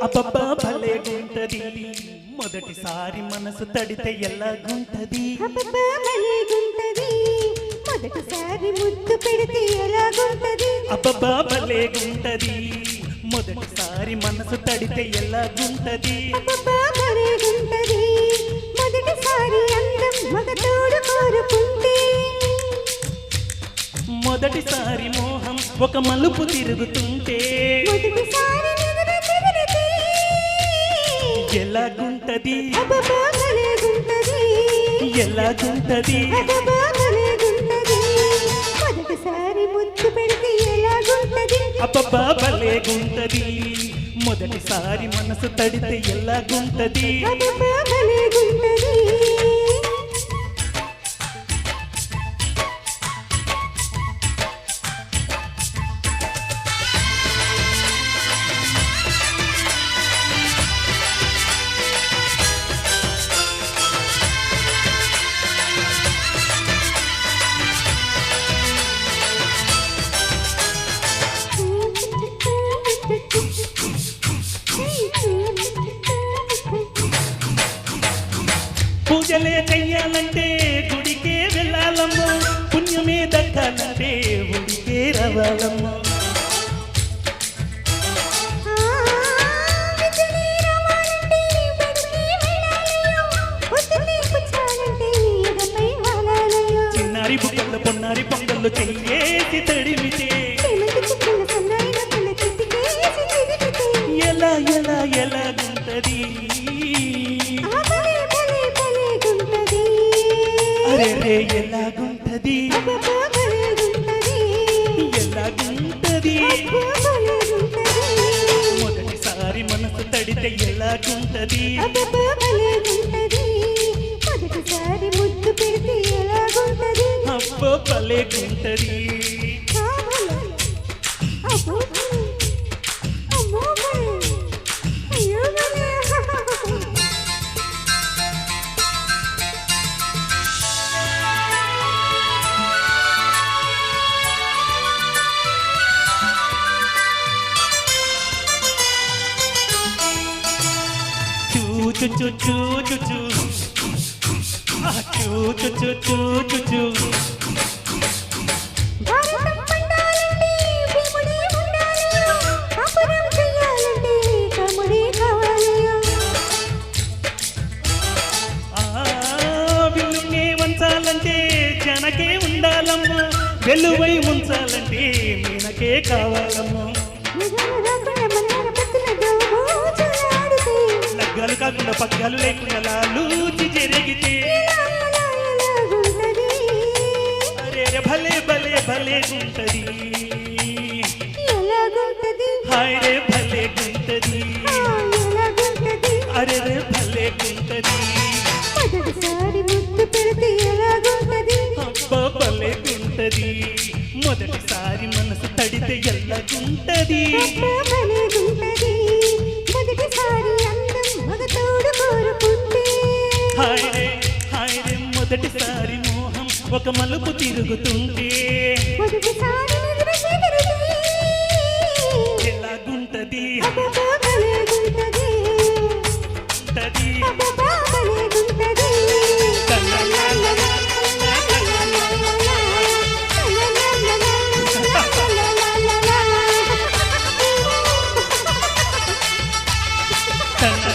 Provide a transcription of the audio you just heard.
అబ్బబ్బా భలే గుంటది మొదటిసారి మనసు తడితే ఎలాగుంటది అబ్బబ్బా భలే గుంటది మొదటిసారి ముద్దు పెడితే ఎలాగుంటది అబ్బబ్బా భలే గుంటది మొదటిసారి మనసు తడితే ఎలాగుంటది అబ్బబ్బా భలే గుంటది మొదటిసారి అందం మగతోడు కోరుకుంటే మొదటిసారి మోహం ఒక మలుపు తిరుగుతుంటే మొదటిసారి నిద్ర చెదిరితే ఎలాగుంటది అబ్బబ్బా భలే గుంటది ఎలాగుంటది అబ్బబ్బా భలే గుంటది మొదటిసారి ముద్దు పెడితే ఎలాగుంటది అబ్బబ్బా భలే గుంటది మొదటిసారి మనసు తడితే ఎలాగుంటది అబ్బబ్బా భలే గుంటది పూజలే చెయ్యాలంటే గుడికే వెళ్ళాలమ్మో పుణ్యమే దక్కాలంటే గుడికే రావాలమ్మో చిన్నారి బుక్కలు పొన్నారి పొంగళ్ళు చెయ్యేసి తడిమితే ఎలా ఎలా ఎలాగుంటది అరే రే ఎలాగుంటది ఎలాగుంటది మొదటిసారి మనసు తడితే ఎలాగుంటది మొదటిసారి ముద్దు పెడితే ఎలాగుంటది అబ్బో భలేగుంటది అబ్బో అమ్మో అయ్యో చూ చూ చూ చూ చూ చూ చూ చూ చూ చూ చూ భారతం పండాలంటే భీముడే ఉండాలయ్యో కాపురం చెయ్యాలంటే తమ్ముడే కావాలయ్యో విల్లునే వంచాలంటే జనకే ఉండాలమ్మా వెలువై ఉంచాలంటే మీనకే కావాలమ్మా లగ్గాలు కాకుండా పగ్గాలు లేకుండా లాలూచి జరిగితే అరే భలే భలే భలే గుంటది హాయ్ రే భలే గుంటది అరే రే భలే గుంటది మొదటిసారి ముద్దు పెడితే ఎలాగుంటది అబ్బా భలే గుంటది మొదటిసారి మనసు తడితే ఎలాగుంటది భలే గుంటది మొదటిసారి అందం మగతోడు కోరుకుంటే హాయ్ రే మొదటిసారి మోహం ఒక మలుపు తిరుగుతుంటే మొదటిసారి నిద్ర చెదిరితే ఎలాగుంటది అబ్బబ్బా భలే గుంటది ఉంటది అబ్బబ్బా భలే గుంటది తన